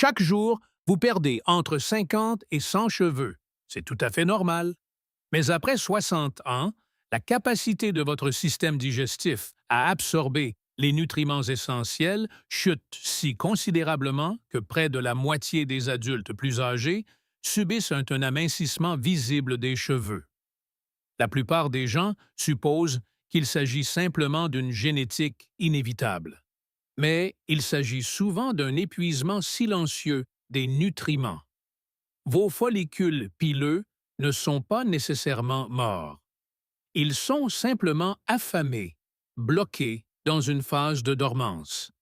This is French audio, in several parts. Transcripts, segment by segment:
Chaque jour, vous perdez entre 50 et 100 cheveux. C'est tout à fait normal. Mais après 60 ans, la capacité de votre système digestif à absorber les nutriments essentiels chute si considérablement que près de la moitié des adultes plus âgés subissent un amincissement visible des cheveux. La plupart des gens supposent qu'il s'agit simplement d'une génétique inévitable. Mais il s'agit souvent d'un épuisement silencieux des nutriments. Vos follicules pileux ne sont pas nécessairement morts. Ils sont simplement affamés, bloqués dans une phase de dormance.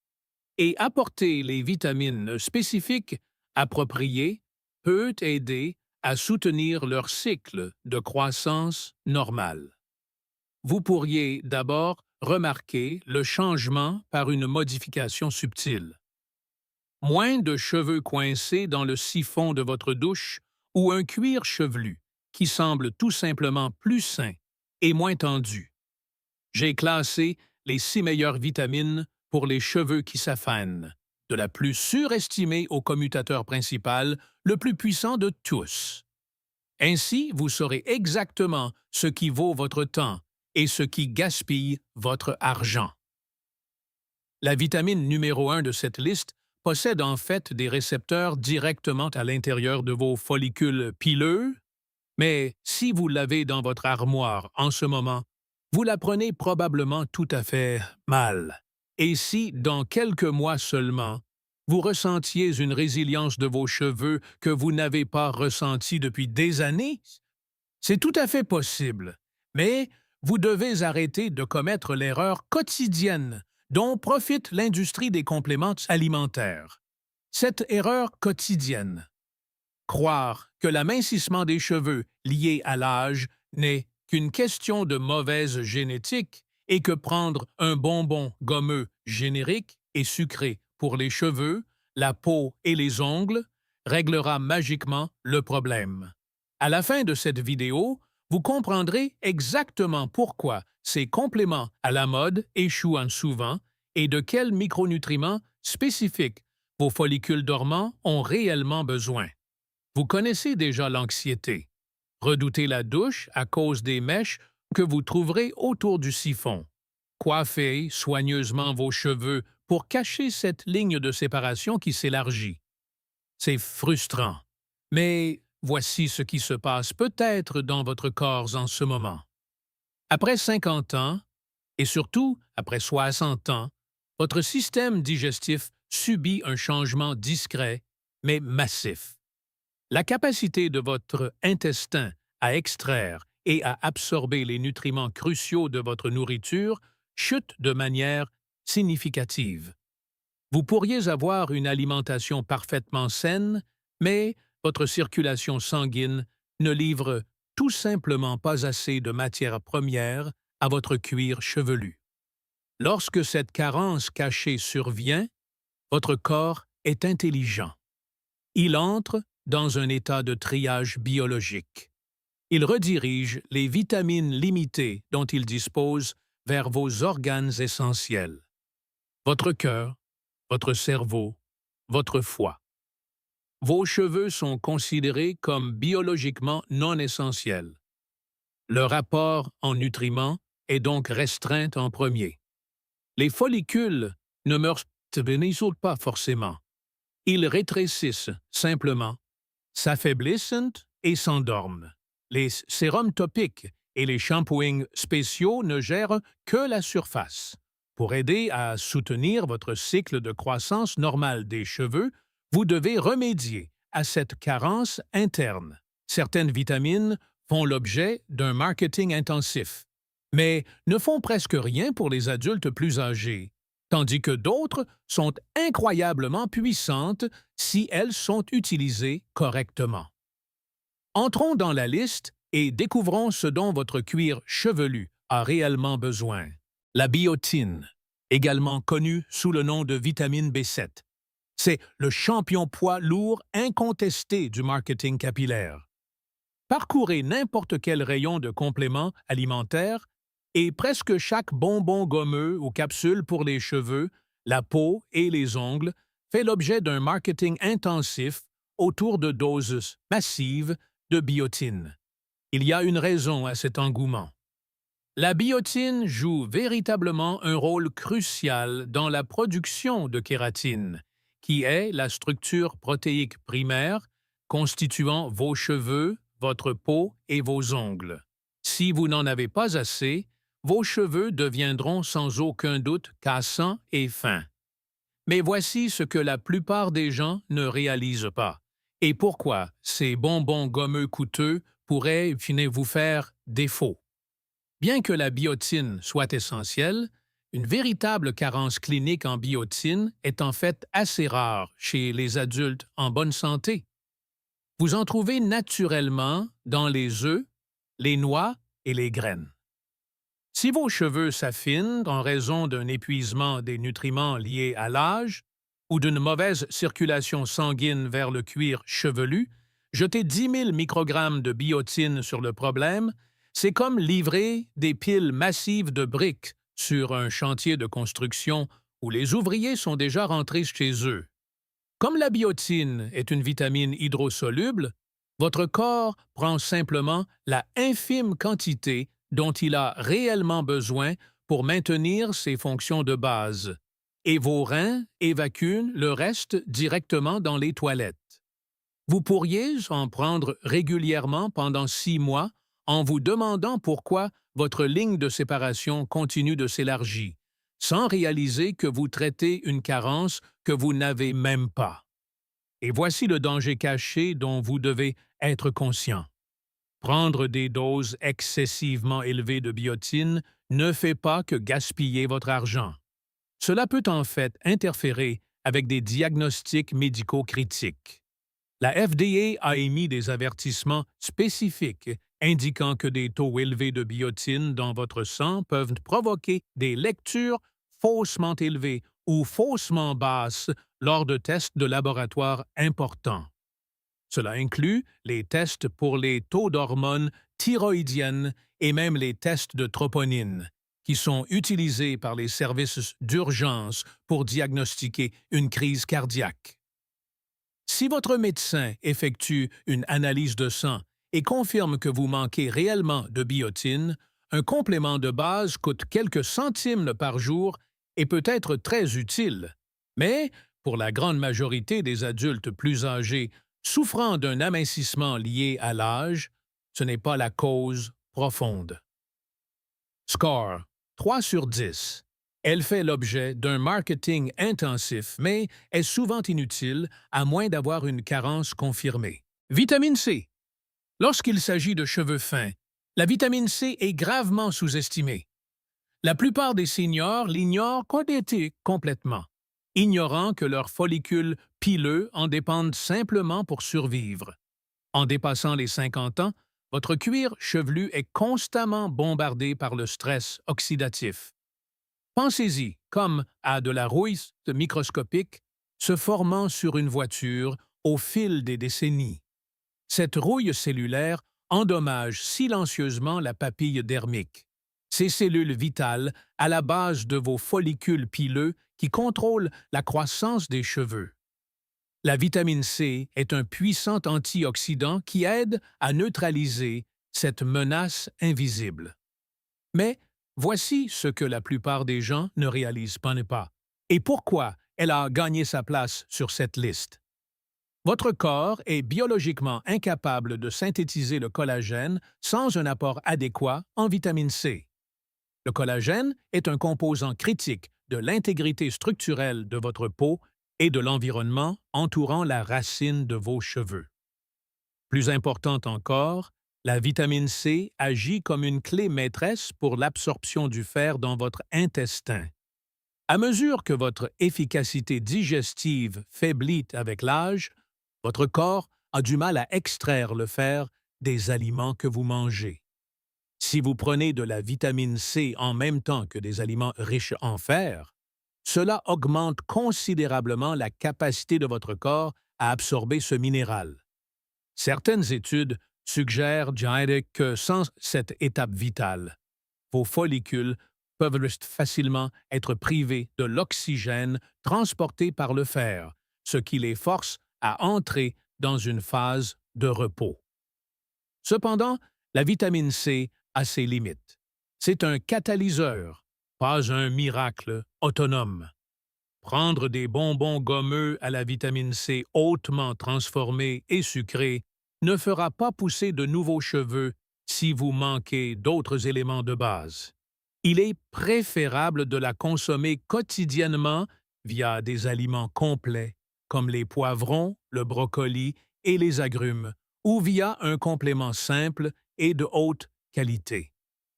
Et apporter les vitamines spécifiques appropriées peut aider à soutenir leur cycle de croissance normal. Vous pourriez d'abord remarquer le changement par une modification subtile. Moins de cheveux coincés dans le siphon de votre douche ou un cuir chevelu qui semble tout simplement plus sain et moins tendu. J'ai classé les 6 meilleures vitamines pour les cheveux qui s'affanent, de la plus surestimée au commutateur principal, le plus puissant de tous. Ainsi, vous saurez exactement ce qui vaut votre temps et ce qui gaspille votre argent. La vitamine numéro 1 de cette liste possède en fait des récepteurs directement à l'intérieur de vos follicules pileux, mais si vous l'avez dans votre armoire en ce moment, vous la prenez probablement tout à fait mal. Et si, dans quelques mois seulement, vous ressentiez une résilience de vos cheveux que vous n'avez pas ressentie depuis des années, c'est tout à fait possible. Mais vous devez arrêter de commettre l'erreur quotidienne dont profite l'industrie des compléments alimentaires. Cette erreur quotidienne. Croire que l'amincissement des cheveux lié à l'âge n'est qu'une question de mauvaise génétique et que prendre un bonbon gommeux générique et sucré pour les cheveux, la peau et les ongles réglera magiquement le problème. À la fin de cette vidéo, vous comprendrez exactement pourquoi ces compléments à la mode échouent souvent et de quels micronutriments spécifiques vos follicules dormants ont réellement besoin. Vous connaissez déjà l'anxiété. Redoutez la douche à cause des mèches que vous trouverez autour du siphon. Coiffez soigneusement vos cheveux pour cacher cette ligne de séparation qui s'élargit. C'est frustrant, mais voici ce qui se passe peut-être dans votre corps en ce moment. Après 50 ans, et surtout après 60 ans, votre système digestif subit un changement discret, mais massif. La capacité de votre intestin à extraire et à absorber les nutriments cruciaux de votre nourriture chute de manière significative. Vous pourriez avoir une alimentation parfaitement saine, mais votre circulation sanguine ne livre tout simplement pas assez de matières premières à votre cuir chevelu. Lorsque cette carence cachée survient, votre corps est intelligent. Il entre dans un état de triage biologique. Il redirige les vitamines limitées dont il dispose vers vos organes essentiels. Votre cœur, votre cerveau, votre foie. Vos cheveux sont considérés comme biologiquement non essentiels. Leur apport en nutriments est donc restreint en premier. Les follicules ne meurent pas forcément. Ils rétrécissent simplement, s'affaiblissent et s'endorment. Les sérums topiques et les shampooings spéciaux ne gèrent que la surface. Pour aider à soutenir votre cycle de croissance normale des cheveux, vous devez remédier à cette carence interne. Certaines vitamines font l'objet d'un marketing intensif, mais ne font presque rien pour les adultes plus âgés, tandis que d'autres sont incroyablement puissantes si elles sont utilisées correctement. Entrons dans la liste et découvrons ce dont votre cuir chevelu a réellement besoin. La biotine, également connue sous le nom de vitamine B7. C'est le champion poids lourd incontesté du marketing capillaire. Parcourez n'importe quel rayon de compléments alimentaires et presque chaque bonbon gommeux ou capsule pour les cheveux, la peau et les ongles fait l'objet d'un marketing intensif autour de doses massives de biotine. Il y a une raison à cet engouement. La biotine joue véritablement un rôle crucial dans la production de kératine, qui est la structure protéique primaire constituant vos cheveux, votre peau et vos ongles. Si vous n'en avez pas assez, vos cheveux deviendront sans aucun doute cassants et fins. Mais voici ce que la plupart des gens ne réalisent pas. Et pourquoi ces bonbons gommeux coûteux pourraient vous faire défaut. Bien que la biotine soit essentielle, une véritable carence clinique en biotine est en fait assez rare chez les adultes en bonne santé. Vous en trouvez naturellement dans les œufs, les noix et les graines. Si vos cheveux s'affinent en raison d'un épuisement des nutriments liés à l'âge ou d'une mauvaise circulation sanguine vers le cuir chevelu, jeter 10 000 microgrammes de biotine sur le problème, c'est comme livrer des piles massives de briques sur un chantier de construction où les ouvriers sont déjà rentrés chez eux. Comme la biotine est une vitamine hydrosoluble, votre corps prend simplement la infime quantité dont il a réellement besoin pour maintenir ses fonctions de base, et vos reins évacuent le reste directement dans les toilettes. Vous pourriez en prendre régulièrement pendant 6 mois en vous demandant pourquoi votre ligne de séparation continue de s'élargir, sans réaliser que vous traitez une carence que vous n'avez même pas. Et voici le danger caché dont vous devez être conscient. Prendre des doses excessivement élevées de biotine ne fait pas que gaspiller votre argent. Cela peut en fait interférer avec des diagnostics médicaux critiques. La FDA a émis des avertissements spécifiques indiquant que des taux élevés de biotine dans votre sang peuvent provoquer des lectures faussement élevées ou faussement basses lors de tests de laboratoire importants. Cela inclut les tests pour les taux d'hormones thyroïdiennes et même les tests de troponine, qui sont utilisés par les services d'urgence pour diagnostiquer une crise cardiaque. Si votre médecin effectue une analyse de sang et confirme que vous manquez réellement de biotine, un complément de base coûte quelques centimes par jour et peut être très utile. Mais, pour la grande majorité des adultes plus âgés souffrant d'un amincissement lié à l'âge, ce n'est pas la cause profonde. Score 3 sur 10. Elle fait l'objet d'un marketing intensif, mais est souvent inutile à moins d'avoir une carence confirmée. Vitamine C. Lorsqu'il s'agit de cheveux fins, la vitamine C est gravement sous-estimée. La plupart des seniors l'ignorent complètement, ignorant que leurs follicules pileux en dépendent simplement pour survivre. En dépassant les 50 ans, votre cuir chevelu est constamment bombardé par le stress oxydatif. Pensez-y comme à de la rouille microscopique se formant sur une voiture au fil des décennies. Cette rouille cellulaire endommage silencieusement la papille dermique, ces cellules vitales à la base de vos follicules pileux qui contrôlent la croissance des cheveux. La vitamine C est un puissant antioxydant qui aide à neutraliser cette menace invisible. Mais voici ce que la plupart des gens ne réalisent pas et pourquoi elle a gagné sa place sur cette liste. Votre corps est biologiquement incapable de synthétiser le collagène sans un apport adéquat en vitamine C. Le collagène est un composant critique de l'intégrité structurelle de votre peau et de l'environnement entourant la racine de vos cheveux. Plus important encore, la vitamine C agit comme une clé maîtresse pour l'absorption du fer dans votre intestin. À mesure que votre efficacité digestive faiblit avec l'âge, votre corps a du mal à extraire le fer des aliments que vous mangez. Si vous prenez de la vitamine C en même temps que des aliments riches en fer, cela augmente considérablement la capacité de votre corps à absorber ce minéral. Certaines études suggèrent que sans cette étape vitale, vos follicules peuvent facilement être privés de l'oxygène transporté par le fer, ce qui les force à entrer dans une phase de repos. Cependant, la vitamine C a ses limites. C'est un catalyseur, pas un miracle autonome. Prendre des bonbons gommeux à la vitamine C hautement transformés et sucrés ne fera pas pousser de nouveaux cheveux si vous manquez d'autres éléments de base. Il est préférable de la consommer quotidiennement via des aliments complets comme les poivrons, le brocoli et les agrumes, ou via un complément simple et de haute qualité.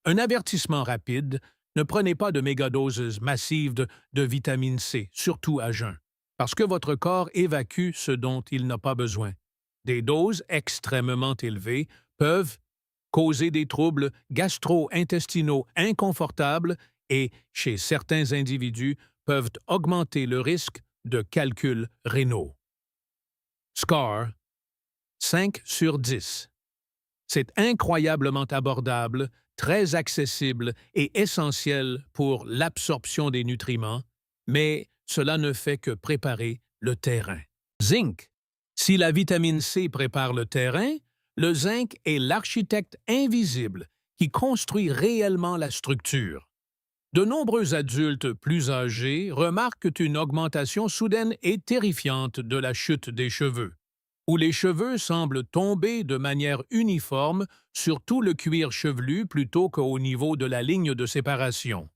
Un avertissement rapide: ne prenez pas de mégadoses massives de vitamine C, surtout à jeun, parce que votre corps évacue ce dont il n'a pas besoin. Des doses extrêmement élevées peuvent causer des troubles gastro-intestinaux inconfortables et, chez certains individus, peuvent augmenter le risque de calculs rénaux. SCAR 5 sur 10. C'est incroyablement abordable, très accessible et essentiel pour l'absorption des nutriments, mais cela ne fait que préparer le terrain. Zinc. Si la vitamine C prépare le terrain, le zinc est l'architecte invisible qui construit réellement la structure. De nombreux adultes plus âgés remarquent une augmentation soudaine et terrifiante de la chute des cheveux, où les cheveux semblent tomber de manière uniforme sur tout le cuir chevelu plutôt qu'au niveau de la ligne de séparation.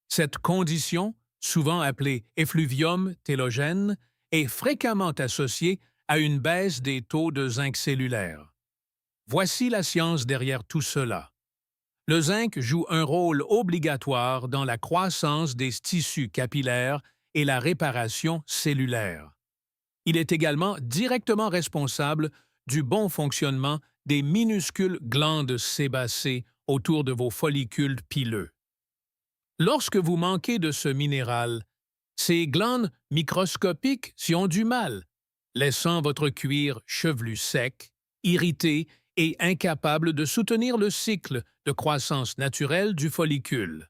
Cette condition, souvent appelée effluvium télogène, est fréquemment associée à une baisse des taux de zinc cellulaire. Voici la science derrière tout cela. Le zinc joue un rôle obligatoire dans la croissance des tissus capillaires et la réparation cellulaire. Il est également directement responsable du bon fonctionnement des minuscules glandes sébacées autour de vos follicules pileux. Lorsque vous manquez de ce minéral, ces glandes microscopiques s'y ont du mal, laissant votre cuir chevelu sec, irrité et incapable de soutenir le cycle de croissance naturelle du follicule.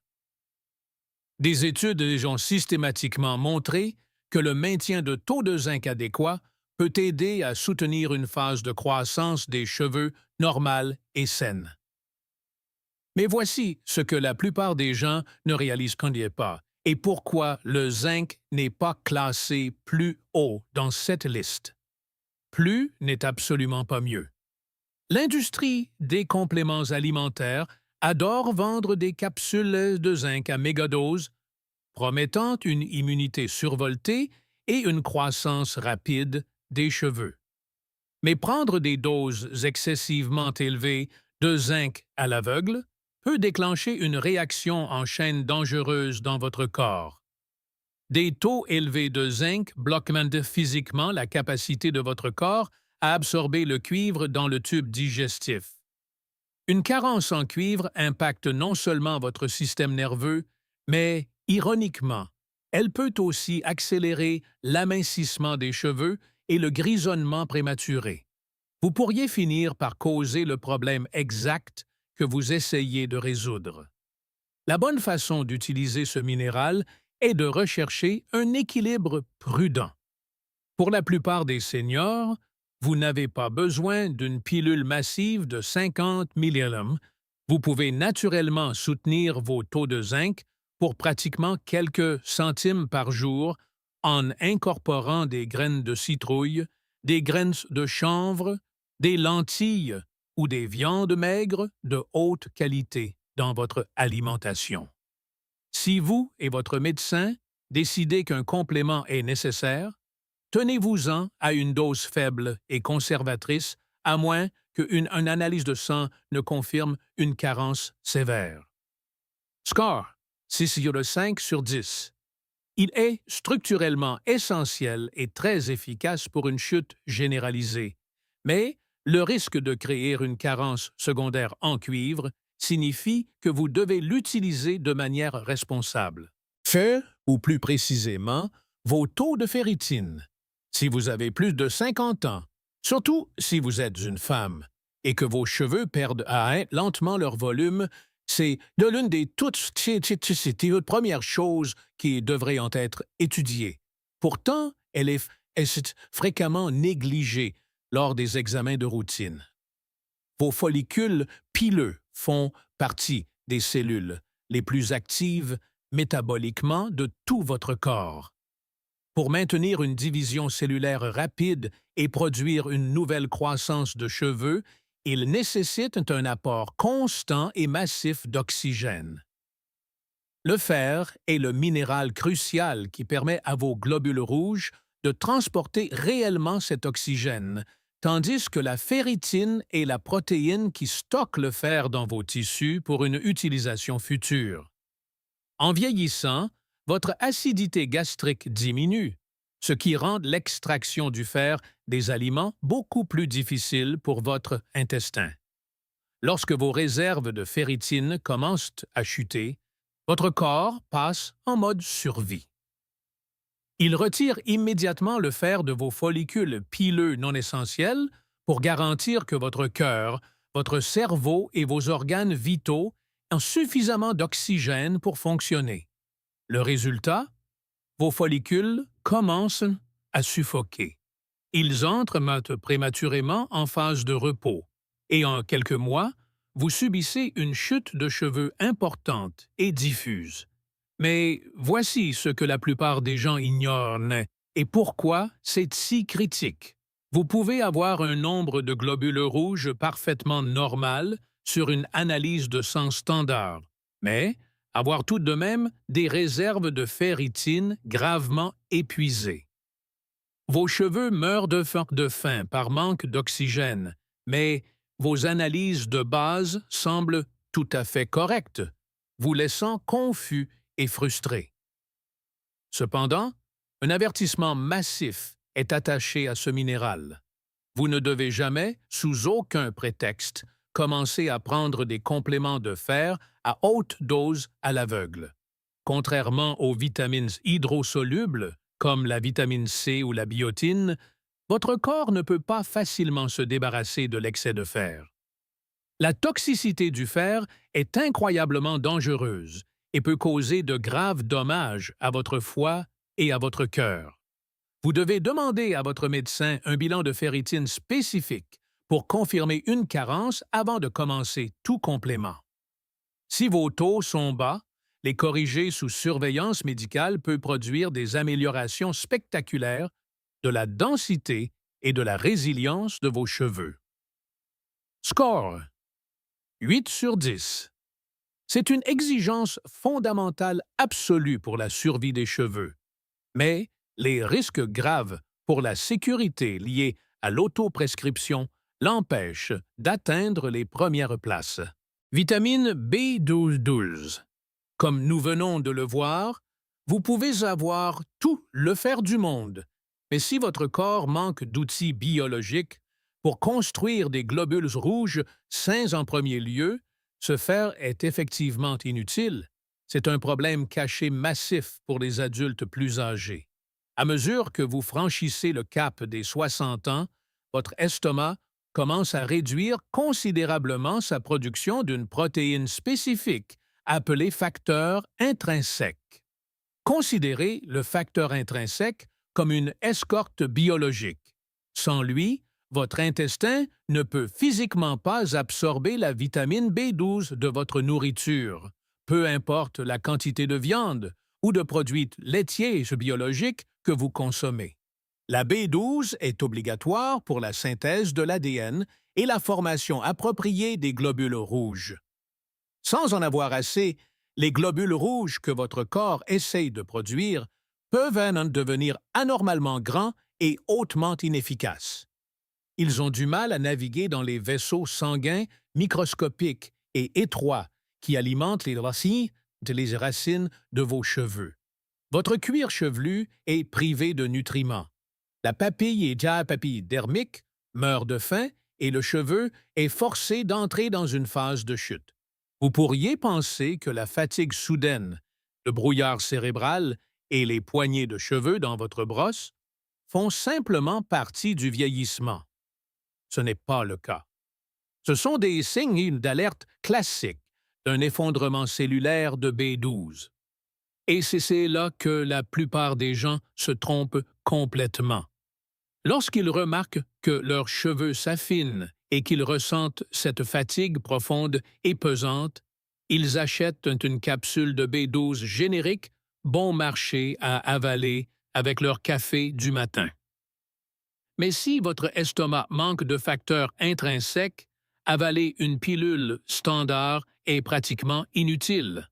Des études ont systématiquement montré que le maintien de taux de zinc adéquat peut aider à soutenir une phase de croissance des cheveux normale et saine. Mais voici ce que la plupart des gens ne réalisent pas et pourquoi le zinc n'est pas classé plus haut dans cette liste. Plus n'est absolument pas mieux. L'industrie des compléments alimentaires adore vendre des capsules de zinc à mégadose, promettant une immunité survoltée et une croissance rapide des cheveux. Mais prendre des doses excessivement élevées de zinc à l'aveugle peut déclencher une réaction en chaîne dangereuse dans votre corps. Des taux élevés de zinc bloquent physiquement la capacité de votre corps à absorber le cuivre dans le tube digestif. Une carence en cuivre impacte non seulement votre système nerveux, mais, ironiquement, elle peut aussi accélérer l'amincissement des cheveux et le grisonnement prématuré. Vous pourriez finir par causer le problème exact que vous essayez de résoudre. La bonne façon d'utiliser ce minéral est de rechercher un équilibre prudent. Pour la plupart des seniors, vous n'avez pas besoin d'une pilule massive de 50 mg. Vous pouvez naturellement soutenir vos taux de zinc pour pratiquement quelques centimes par jour en incorporant des graines de citrouille, des graines de chanvre, des lentilles ou des viandes maigres de haute qualité dans votre alimentation. Si vous et votre médecin décidez qu'un complément est nécessaire, tenez-vous-en à une dose faible et conservatrice, à moins qu'une analyse de sang ne confirme une carence sévère. SCAR 6,5 sur 10. Il est structurellement essentiel et très efficace pour une chute généralisée, mais le risque de créer une carence secondaire en cuivre signifie que vous devez l'utiliser de manière responsable. Fait, ou plus précisément, vos taux de ferritine. Si vous avez plus de 50 ans, surtout si vous êtes une femme, et que vos cheveux perdent lentement leur volume, c'est de l'une des toutes premières choses qui devraient en être étudiées. Pourtant, elle est est fréquemment négligé lors des examens de routine. Vos follicules pileux font partie des cellules les plus actives métaboliquement de tout votre corps. Pour maintenir une division cellulaire rapide et produire une nouvelle croissance de cheveux, il nécessite un apport constant et massif d'oxygène. Le fer est le minéral crucial qui permet à vos globules rouges de transporter réellement cet oxygène, tandis que la ferritine est la protéine qui stocke le fer dans vos tissus pour une utilisation future. En vieillissant, votre acidité gastrique diminue, ce qui rend l'extraction du fer des aliments beaucoup plus difficile pour votre intestin. Lorsque vos réserves de ferritine commencent à chuter, votre corps passe en mode survie. Il retire immédiatement le fer de vos follicules pileux non essentiels pour garantir que votre cœur, votre cerveau et vos organes vitaux ont suffisamment d'oxygène pour fonctionner. Le résultat? Vos follicules commencent à suffoquer. Ils entrent prématurément en phase de repos et en quelques mois, vous subissez une chute de cheveux importante et diffuse. Mais voici ce que la plupart des gens ignorent et pourquoi c'est si critique. Vous pouvez avoir un nombre de globules rouges parfaitement normal sur une analyse de sang standard, mais avoir tout de même des réserves de ferritine gravement épuisées. Vos cheveux meurent de faim par manque d'oxygène, mais vos analyses de base semblent tout à fait correctes, vous laissant confus et frustré. Cependant, un avertissement massif est attaché à ce minéral. Vous ne devez jamais, sous aucun prétexte, commencer à prendre des compléments de fer à haute dose à l'aveugle. Contrairement aux vitamines hydrosolubles, comme la vitamine C ou la biotine, votre corps ne peut pas facilement se débarrasser de l'excès de fer. La toxicité du fer est incroyablement dangereuse et peut causer de graves dommages à votre foie et à votre cœur. Vous devez demander à votre médecin un bilan de ferritine spécifique pour confirmer une carence avant de commencer tout complément. Si vos taux sont bas, les corriger sous surveillance médicale peut produire des améliorations spectaculaires de la densité et de la résilience de vos cheveux. Score 8 sur 10. C'est une exigence fondamentale absolue pour la survie des cheveux, mais les risques graves pour la sécurité liés à l'autoprescription l'empêchent d'atteindre les premières places. Vitamine B12. Comme nous venons de le voir, vous pouvez avoir tout le fer du monde, mais si votre corps manque d'outils biologiques pour construire des globules rouges sains en premier lieu, ce fer est effectivement inutile. C'est un problème caché massif pour les adultes plus âgés. À mesure que vous franchissez le cap des 60 ans, votre estomac commence à réduire considérablement sa production d'une protéine spécifique appelée facteur intrinsèque. Considérez le facteur intrinsèque comme une escorte biologique. Sans lui, votre intestin ne peut physiquement pas absorber la vitamine B12 de votre nourriture, peu importe la quantité de viande ou de produits laitiers biologiques que vous consommez. La B12 est obligatoire pour la synthèse de l'ADN et la formation appropriée des globules rouges. Sans en avoir assez, les globules rouges que votre corps essaye de produire peuvent en devenir anormalement grands et hautement inefficaces. Ils ont du mal à naviguer dans les vaisseaux sanguins microscopiques et étroits qui alimentent les racines de vos cheveux. Votre cuir chevelu est privé de nutriments. La papille et diapapille dermique meurt de faim et le cheveu est forcé d'entrer dans une phase de chute. Vous pourriez penser que la fatigue soudaine, le brouillard cérébral et les poignées de cheveux dans votre brosse font simplement partie du vieillissement. Ce n'est pas le cas. Ce sont des signes d'alerte classiques d'un effondrement cellulaire de B12. Et c'est là que la plupart des gens se trompent complètement. Lorsqu'ils remarquent que leurs cheveux s'affinent et qu'ils ressentent cette fatigue profonde et pesante, ils achètent une capsule de B12 générique bon marché à avaler avec leur café du matin. Mais si votre estomac manque de facteurs intrinsèques, avaler une pilule standard est pratiquement inutile.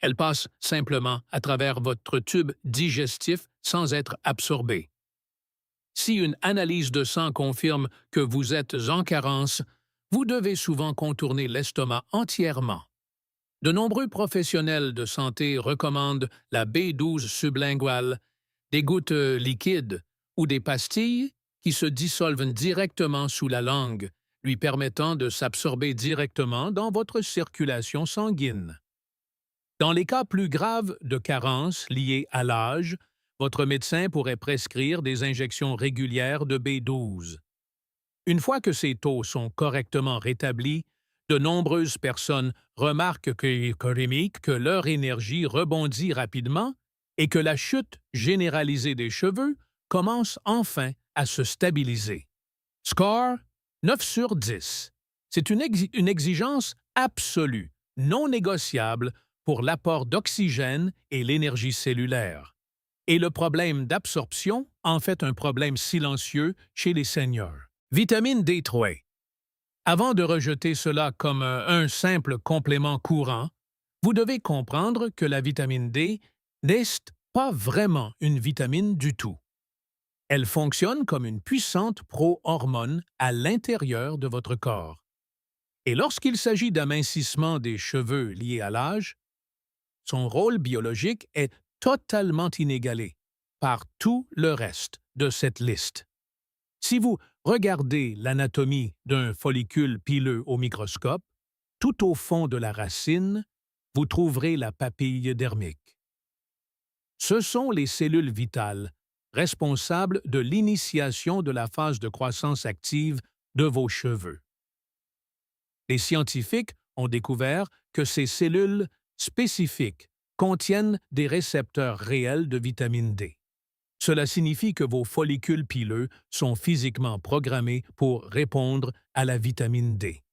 Elle passe simplement à travers votre tube digestif sans être absorbée. Si une analyse de sang confirme que vous êtes en carence, vous devez souvent contourner l'estomac entièrement. De nombreux professionnels de santé recommandent la B12 sublinguale, des gouttes liquides ou des pastilles qui se dissolvent directement sous la langue, lui permettant de s'absorber directement dans votre circulation sanguine. Dans les cas plus graves de carence liés à l'âge, votre médecin pourrait prescrire des injections régulières de B12. Une fois que ces taux sont correctement rétablis, de nombreuses personnes remarquent que leur énergie rebondit rapidement et que la chute généralisée des cheveux commence enfin à se stabiliser. Score 9 sur 10. C'est une exigence absolue, non négociable pour l'apport d'oxygène et l'énergie cellulaire. Et le problème d'absorption en fait un problème silencieux chez les seniors. Vitamine D3. Avant de rejeter cela comme un simple complément courant, vous devez comprendre que la vitamine D n'est pas vraiment une vitamine du tout. Elle fonctionne comme une puissante pro-hormone à l'intérieur de votre corps. Et lorsqu'il s'agit d'amincissement des cheveux liés à l'âge, son rôle biologique est totalement inégalé par tout le reste de cette liste. Si vous regardez l'anatomie d'un follicule pileux au microscope, tout au fond de la racine, vous trouverez la papille dermique. Ce sont les cellules vitales responsables de l'initiation de la phase de croissance active de vos cheveux. Les scientifiques ont découvert que ces cellules spécifiques contiennent des récepteurs réels de vitamine D. Cela signifie que vos follicules pileux sont physiquement programmés pour répondre à la vitamine D.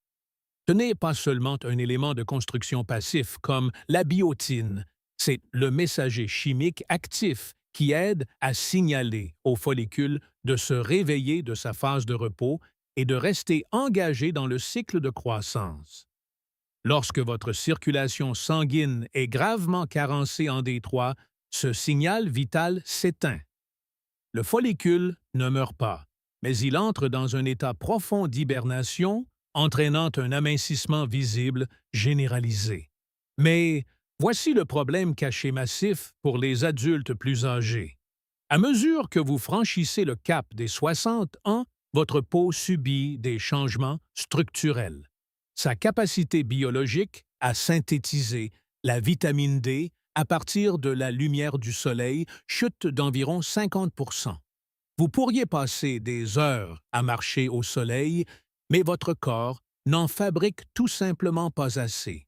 Ce n'est pas seulement un élément de construction passif comme la biotine, c'est le messager chimique actif qui aide à signaler aux follicules de se réveiller de sa phase de repos et de rester engagé dans le cycle de croissance. Lorsque votre circulation sanguine est gravement carencée en D3, ce signal vital s'éteint. Le follicule ne meurt pas, mais il entre dans un état profond d'hibernation, entraînant un amincissement visible généralisé. Mais voici le problème caché massif pour les adultes plus âgés. À mesure que vous franchissez le cap des 60 ans, votre peau subit des changements structurels. Sa capacité biologique à synthétiser la vitamine D à partir de la lumière du soleil chute d'environ 50%. Vous pourriez passer des heures à marcher au soleil, mais votre corps n'en fabrique tout simplement pas assez.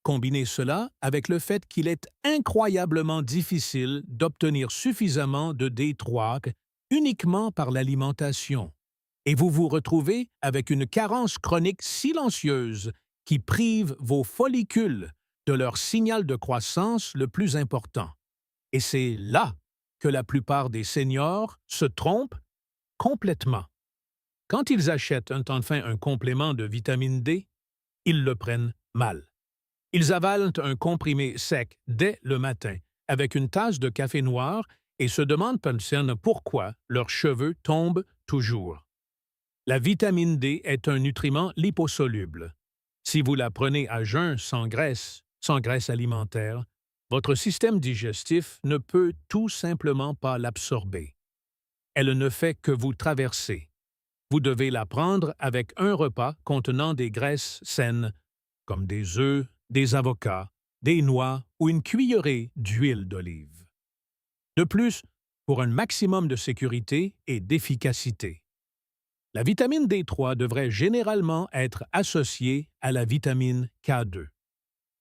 Combinez cela avec le fait qu'il est incroyablement difficile d'obtenir suffisamment de D3 uniquement par l'alimentation, et vous vous retrouvez avec une carence chronique silencieuse qui prive vos follicules de leur signal de croissance le plus important. Et c'est là que la plupart des seniors se trompent complètement. Quand ils achètent enfin un complément de vitamine D, ils le prennent mal. Ils avalent un comprimé sec dès le matin, avec une tasse de café noir, et se demandent pourquoi leurs cheveux tombent toujours. La vitamine D est un nutriment liposoluble. Si vous la prenez à jeun sans graisse alimentaire, votre système digestif ne peut tout simplement pas l'absorber. Elle ne fait que vous traverser. Vous devez la prendre avec un repas contenant des graisses saines, comme des œufs, des avocats, des noix ou une cuillerée d'huile d'olive. De plus, pour un maximum de sécurité et d'efficacité, la vitamine D3 devrait généralement être associée à la vitamine K2.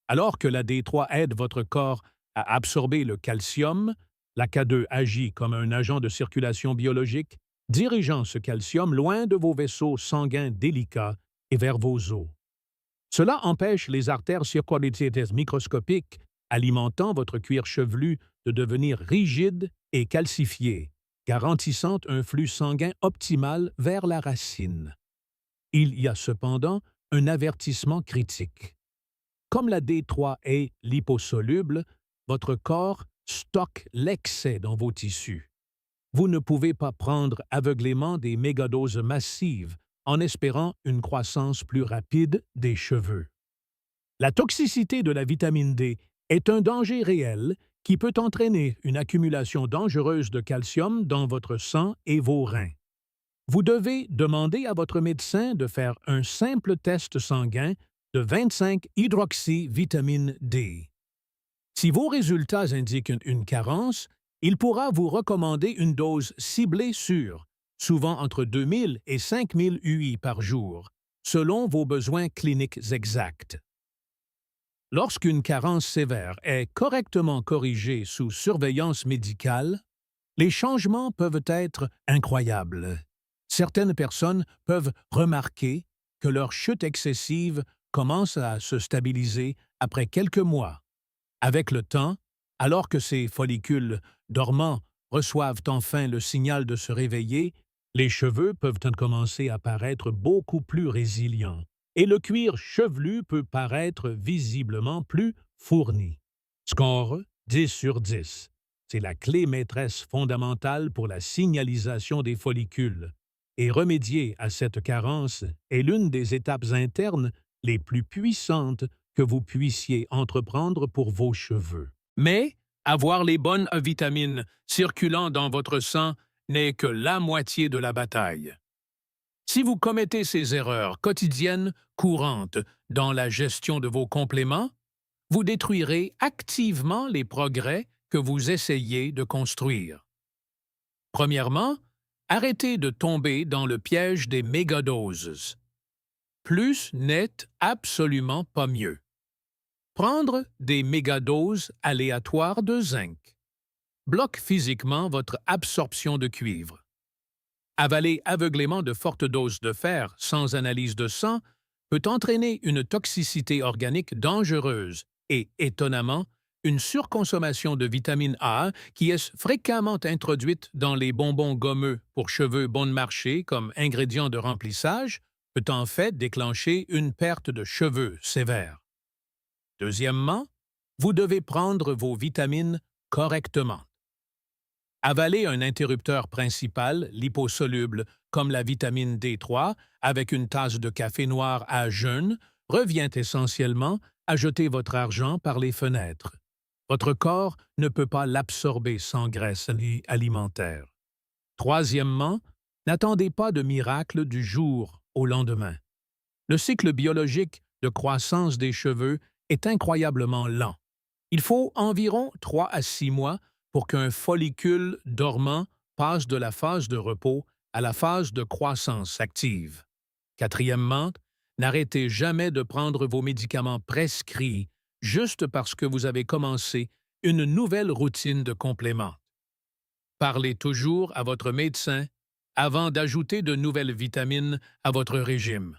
Alors que la D3 aide votre corps à absorber le calcium, la K2 agit comme un agent de circulation biologique dirigeant ce calcium loin de vos vaisseaux sanguins délicats et vers vos os. Cela empêche les artères circulaires microscopiques alimentant votre cuir chevelu de devenir rigide et calcifié, garantissant un flux sanguin optimal vers la racine. Il y a cependant un avertissement critique. Comme la D3 est liposoluble, votre corps stocke l'excès dans vos tissus. Vous ne pouvez pas prendre aveuglément des mégadoses massives en espérant une croissance plus rapide des cheveux. La toxicité de la vitamine D est un danger réel qui peut entraîner une accumulation dangereuse de calcium dans votre sang et vos reins. Vous devez demander à votre médecin de faire un simple test sanguin de 25-hydroxyvitamine D. Si vos résultats indiquent une carence, il pourra vous recommander une dose ciblée sûre, souvent entre 2000 et 5000 UI par jour, selon vos besoins cliniques exacts. Lorsqu'une carence sévère est correctement corrigée sous surveillance médicale, les changements peuvent être incroyables. Certaines personnes peuvent remarquer que leur chute excessive commence à se stabiliser après quelques mois. Avec le temps, alors que ces follicules dormants reçoivent enfin le signal de se réveiller, les cheveux peuvent commencer à paraître beaucoup plus résilients et le cuir chevelu peut paraître visiblement plus fourni. Score 10 sur 10. C'est la clé maîtresse fondamentale pour la signalisation des follicules. Et remédier à cette carence est l'une des étapes internes les plus puissantes que vous puissiez entreprendre pour vos cheveux. Mais avoir les bonnes vitamines circulant dans votre sang n'est que la moitié de la bataille. Si vous commettez ces erreurs quotidiennes courantes dans la gestion de vos compléments, vous détruirez activement les progrès que vous essayez de construire. Premièrement, arrêtez de tomber dans le piège des mégadoses. Plus n'est absolument pas mieux. Prendre des mégadoses aléatoires de zinc bloque physiquement votre absorption de cuivre. Avaler aveuglément de fortes doses de fer sans analyse de sang peut entraîner une toxicité organique dangereuse et, étonnamment, une surconsommation de vitamine A qui est fréquemment introduite dans les bonbons gommeux pour cheveux bon marché comme ingrédient de remplissage peut en fait déclencher une perte de cheveux sévère. Deuxièmement, vous devez prendre vos vitamines correctement. Avaler un interrupteur principal liposoluble comme la vitamine D3 avec une tasse de café noir à jeun revient essentiellement à jeter votre argent par les fenêtres. Votre corps ne peut pas l'absorber sans graisse alimentaire. Troisièmement, n'attendez pas de miracle du jour au lendemain. Le cycle biologique de croissance des cheveux est incroyablement lent. Il faut environ 3 à 6 mois pour qu'un follicule dormant passe de la phase de repos à la phase de croissance active. Quatrièmement, n'arrêtez jamais de prendre vos médicaments prescrits juste parce que vous avez commencé une nouvelle routine de compléments. Parlez toujours à votre médecin avant d'ajouter de nouvelles vitamines à votre régime.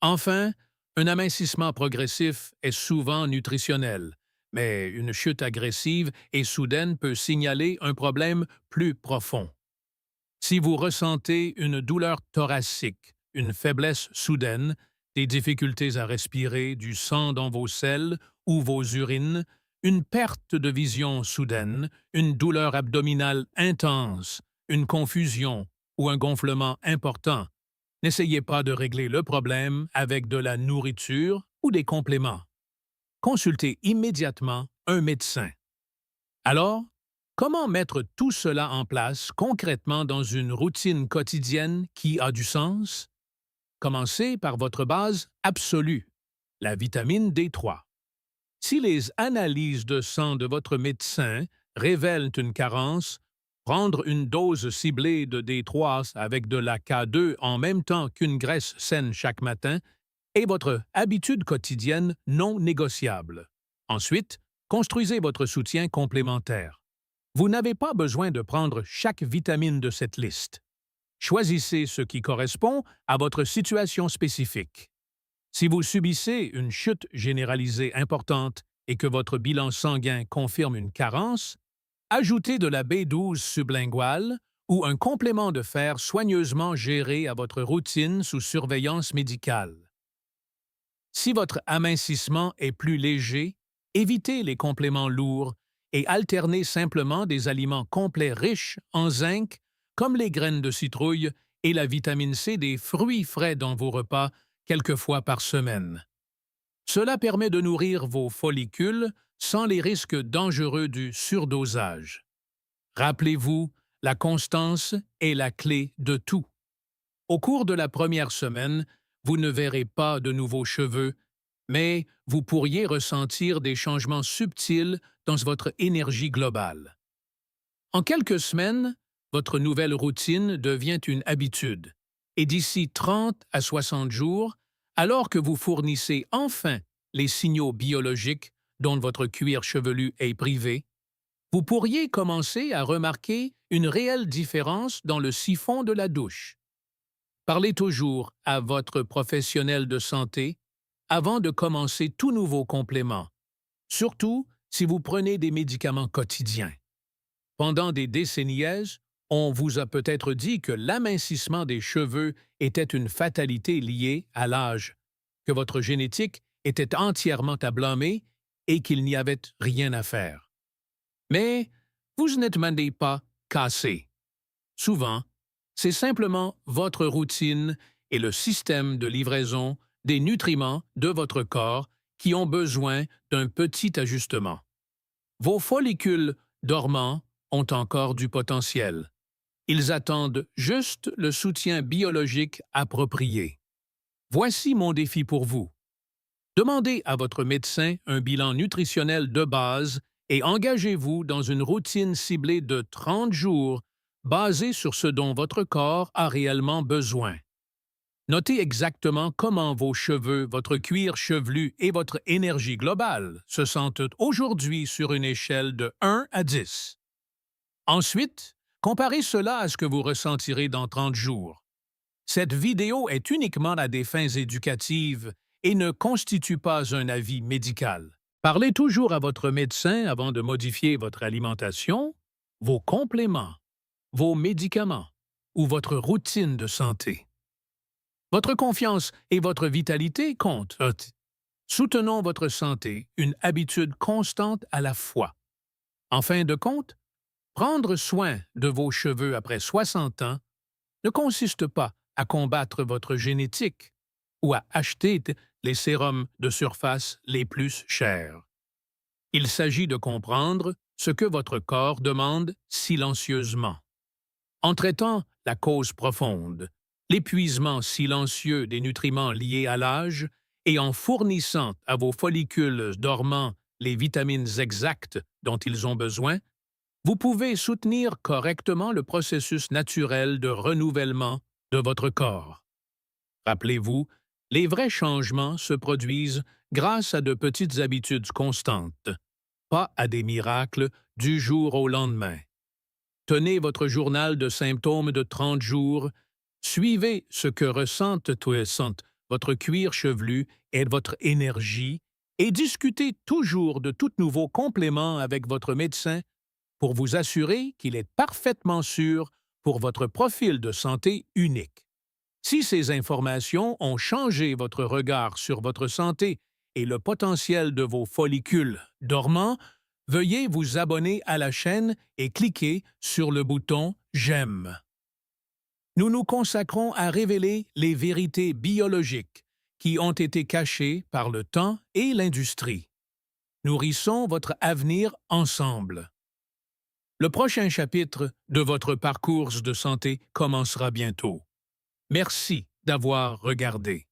Enfin, un amincissement progressif est souvent nutritionnel, mais une chute agressive et soudaine peut signaler un problème plus profond. Si vous ressentez une douleur thoracique, une faiblesse soudaine, des difficultés à respirer, du sang dans vos selles ou vos urines, une perte de vision soudaine, une douleur abdominale intense, une confusion ou un gonflement important, n'essayez pas de régler le problème avec de la nourriture ou des compléments. Consultez immédiatement un médecin. Alors, comment mettre tout cela en place concrètement dans une routine quotidienne qui a du sens? Commencez par votre base absolue, la vitamine D3. Si les analyses de sang de votre médecin révèlent une carence, prendre une dose ciblée de D3 avec de la K2 en même temps qu'une graisse saine chaque matin est votre habitude quotidienne non négociable. Ensuite, construisez votre soutien complémentaire. Vous n'avez pas besoin de prendre chaque vitamine de cette liste. Choisissez ce qui correspond à votre situation spécifique. Si vous subissez une chute généralisée importante et que votre bilan sanguin confirme une carence, ajoutez de la B12 sublinguale ou un complément de fer soigneusement géré à votre routine sous surveillance médicale. Si votre amincissement est plus léger, évitez les compléments lourds et alternez simplement des aliments complets riches en zinc, comme les graines de citrouille et la vitamine C des fruits frais dans vos repas quelques fois par semaine. Cela permet de nourrir vos follicules sans les risques dangereux du surdosage. Rappelez-vous, la constance est la clé de tout. Au cours de la première semaine, vous ne verrez pas de nouveaux cheveux, mais vous pourriez ressentir des changements subtils dans votre énergie globale. En quelques semaines, votre nouvelle routine devient une habitude, et d'ici 30 à 60 jours, alors que vous fournissez enfin les signaux biologiques dont votre cuir chevelu est privé, vous pourriez commencer à remarquer une réelle différence dans le siphon de la douche. Parlez toujours à votre professionnel de santé avant de commencer tout nouveau complément, surtout si vous prenez des médicaments quotidiens. Pendant des décennies, on vous a peut-être dit que l'amincissement des cheveux était une fatalité liée à l'âge, que votre génétique était entièrement à blâmer et qu'il n'y avait rien à faire. Mais vous n'êtes même pas cassé. Souvent, c'est simplement votre routine et le système de livraison des nutriments de votre corps qui ont besoin d'un petit ajustement. Vos follicules dormants ont encore du potentiel. Ils attendent juste le soutien biologique approprié. Voici mon défi pour vous. Demandez à votre médecin un bilan nutritionnel de base et engagez-vous dans une routine ciblée de 30 jours basée sur ce dont votre corps a réellement besoin. Notez exactement comment vos cheveux, votre cuir chevelu et votre énergie globale se sentent aujourd'hui sur une échelle de 1 à 10. Ensuite, comparez cela à ce que vous ressentirez dans 30 jours. Cette vidéo est uniquement à des fins éducatives et ne constitue pas un avis médical. Parlez toujours à votre médecin avant de modifier votre alimentation, vos compléments, vos médicaments ou votre routine de santé. Votre confiance et votre vitalité comptent. Soutenons votre santé, une habitude constante à la fois. En fin de compte, prendre soin de vos cheveux après 60 ans ne consiste pas à combattre votre génétique ou à acheter les sérums de surface les plus chers. Il s'agit de comprendre ce que votre corps demande silencieusement. En traitant la cause profonde, l'épuisement silencieux des nutriments liés à l'âge et en fournissant à vos follicules dormants les vitamines exactes dont ils ont besoin, vous pouvez soutenir correctement le processus naturel de renouvellement de votre corps. Rappelez-vous, les vrais changements se produisent grâce à de petites habitudes constantes, pas à des miracles du jour au lendemain. Tenez votre journal de symptômes de 30 jours, suivez ce que ressentent votre cuir chevelu et votre énergie et discutez toujours de tout nouveau complément avec votre médecin pour vous assurer qu'il est parfaitement sûr pour votre profil de santé unique. Si ces informations ont changé votre regard sur votre santé et le potentiel de vos follicules dormants, veuillez vous abonner à la chaîne et cliquer sur le bouton « J'aime ». Nous nous consacrons à révéler les vérités biologiques qui ont été cachées par le temps et l'industrie. Nourrissons votre avenir ensemble. Le prochain chapitre de votre parcours de santé commencera bientôt. Merci d'avoir regardé.